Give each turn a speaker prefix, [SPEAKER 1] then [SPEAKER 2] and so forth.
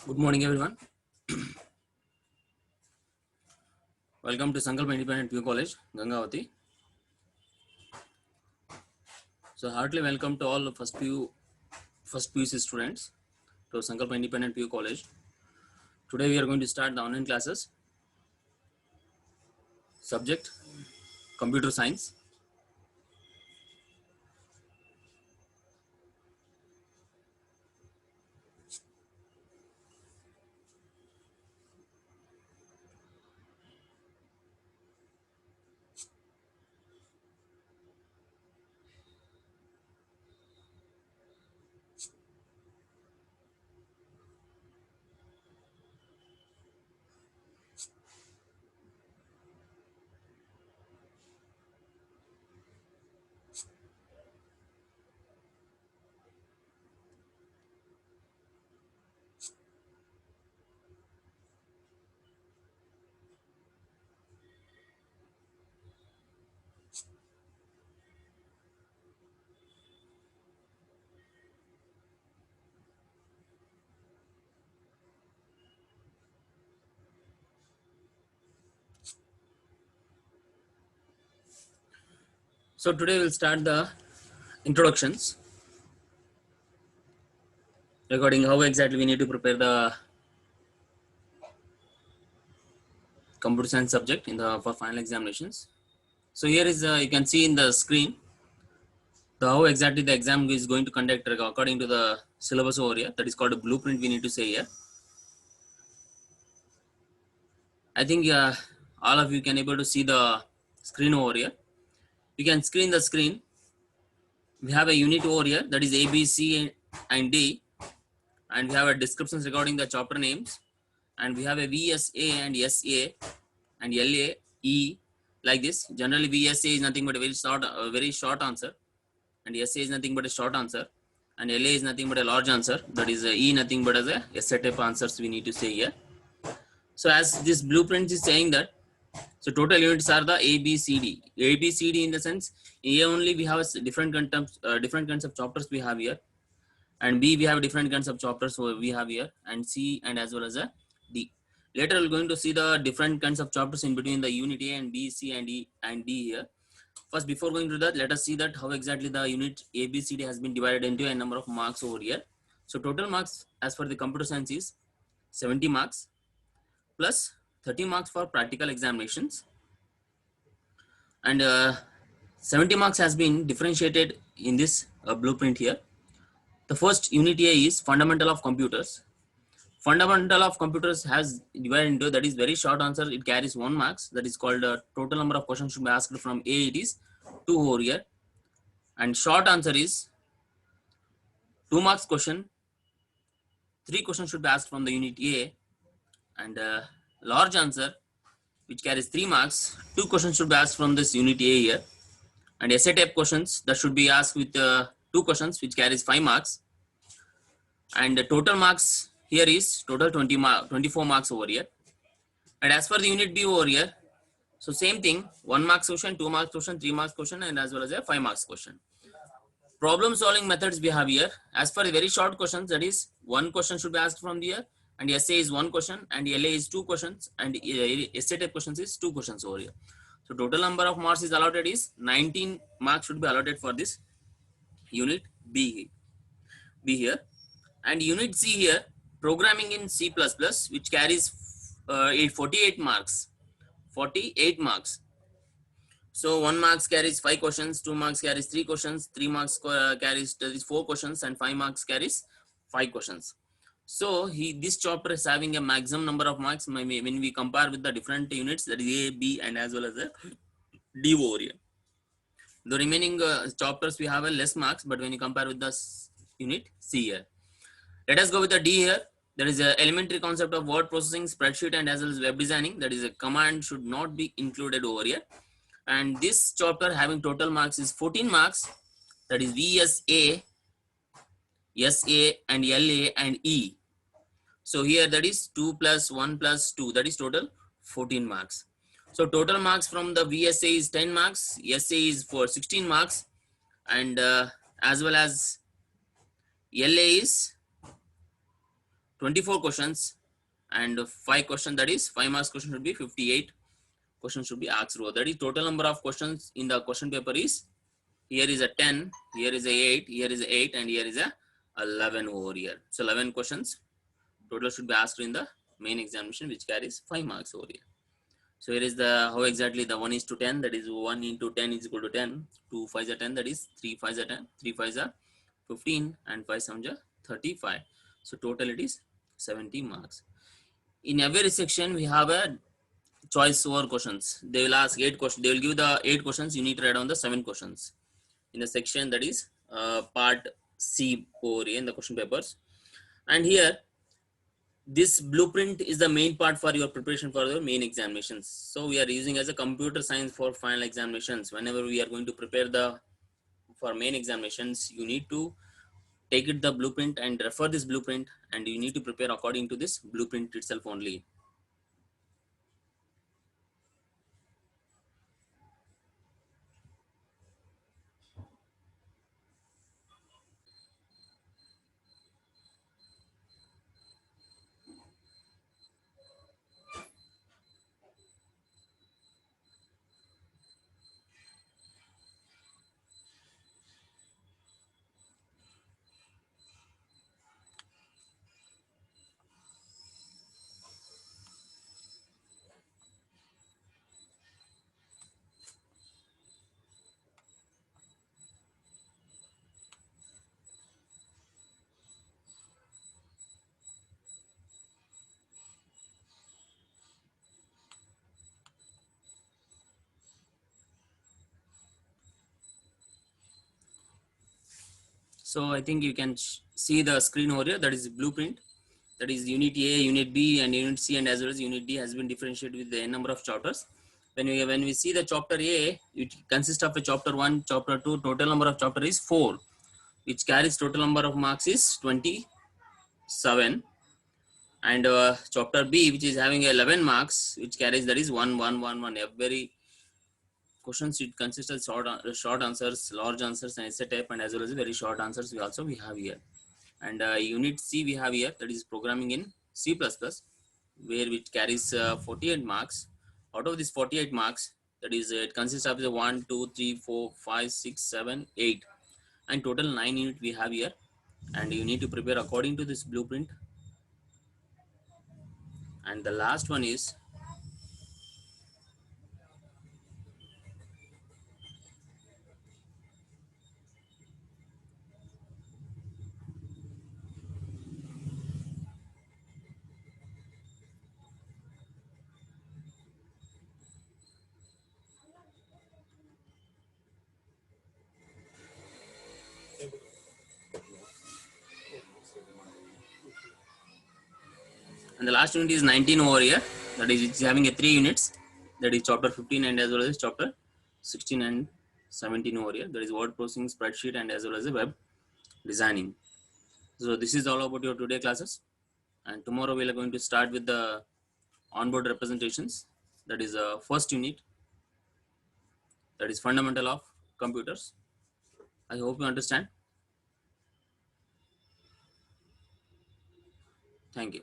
[SPEAKER 1] Good morning, everyone. Welcome to Sankalp Independent PU College, Gangavati. So, heartily welcome to all first PUC students to Sankalp Independent PU College. Today, we are going to start the online classes. Subject: Computer Science. So, today we'll start the introductions regarding how exactly we need to prepare the computer science subject in the for final examinations. So, here is you can see in the screen the how exactly the exam is going to conduct according to the syllabus over here. That is called a blueprint. We need to say here. I think all of you can able to see the screen over here. You can screen the screen. We have a unit over here that is A, B, C, and D, and we have a descriptions regarding the chapter names, and we have a VSA and SA and LA, E, like this. Generally, VSA is nothing but a very short answer, and SA is nothing but a short answer, and LA is nothing but a large answer. That is E nothing but as a set of answers we need to say here. So as this blueprint is saying that, so total units are the A, B, C, D. A, B, C, D in the sense A only we have different kinds of chapters we have here, and B we have different kinds of chapters we have here, and C and as well as a D. Later we're going to see the different kinds of chapters in between the unit A and B, C and E and D here. First, before going to that, let us see that how exactly the unit A, B, C, D has been divided into a number of marks over here. So total marks as for the computer science is 70 marks plus 30 marks for practical examinations, and 70 marks has been differentiated in this blueprint here. The first unit A is fundamental of computers. Fundamental of computers has divided into, that is very short answer, it carries 1 marks, that is called total number of questions should be asked from A, it is 2 over here, and short answer is 2 marks question, 3 questions should be asked from the unit A, and large answer which carries 3 marks, 2 questions should be asked from this unit A here, and essay type questions that should be asked with 2 questions which carries 5 marks, and the total marks here is total 24 marks over here. And as for the unit B over here, so same thing, 1 marks question, 2 marks question, 3 marks question, and as well as a 5 marks question. Problem solving methods we have here. As for the very short questions, that is 1 question should be asked from here, and essay is 1 question, and LA is 2 questions, and essay type questions is 2 questions over here. So total number of marks is allotted is 19 marks should be allotted for this unit B here, and unit C here, programming in C++, which carries 48 marks. 48 marks. So 1 marks carries 5 questions, 2 marks carries 3 questions, 3 marks carries 4 questions, and 5 marks carries 5 questions. So this chapter is having a maximum number of marks when we compare with the different units, that is A, B, and as well as a D over here. The remaining chapters we have a less marks, but when you compare with the unit C here. Let us go with the D here. There is an elementary concept of word processing, spreadsheet, and as well as web designing. That is a command should not be included over here. And this chapter having total marks is 14 marks. That is VSA, SA, and LA, and E. So here that is 2 plus 1 plus 2. That is total 14 marks. So total marks from the VSA is 10 marks. SA is for 16 marks. And as well as LA is 24 questions and 5 questions, that is 5 marks question should be 58 questions should be asked over. That is total number of questions in the question paper is, here is a 10, here is a 8, here is a 8, and here is a 11 over here. So 11 questions total should be asked in the main examination, which carries 5 marks over here. So here is the how exactly the 1 is to 10, that is 1 into 10 is equal to 10, 2 5s are 10, that is 3 5s are 10, 3 5s are 15, and 5 7s are 35. So total it is 70 marks. In every section we have a choice over questions. They will ask 8 questions. They will give the 8 questions. You need to write down the 7 questions in the section, that is part C over here in the question papers. And here this blueprint is the main part for your preparation for the main examinations. So we are using as a computer science for final examinations. Whenever we are going to prepare the for main examinations, you need to take it the blueprint and refer this blueprint, and you need to prepare according to this blueprint itself only. So I think you can see the screen over here. That is blueprint. That is unit A, unit B, and unit C, and as well as unit D has been differentiated with the n number of chapters. When we see the chapter A, it consists of a chapter 1, chapter 2. Total number of chapter is 4, which carries total number of marks is 27. And chapter B, which is having 11 marks, which carries that is 1 1 1 1. Every questions it consists of short answers, large answers, and essay type, and as well as very short answers we have here. And unit C we have here, that is programming in C++, where it carries 48 marks. Out of this 48 marks, that is it consists of the 1 2 3 4 5 6 7 8, and total 9 unit we have here, and you need to prepare according to this blueprint. And the last one is, and the last unit is 19 over here, that is it's having a 3 units, that is chapter 15 and as well as chapter 16 and 17 over here, that is word processing, spreadsheet, and as well as the web designing. So this is all about your today classes, and tomorrow we are going to start with the onboard representations, that is first unit, that is fundamental of computers. I hope you understand. Thank you.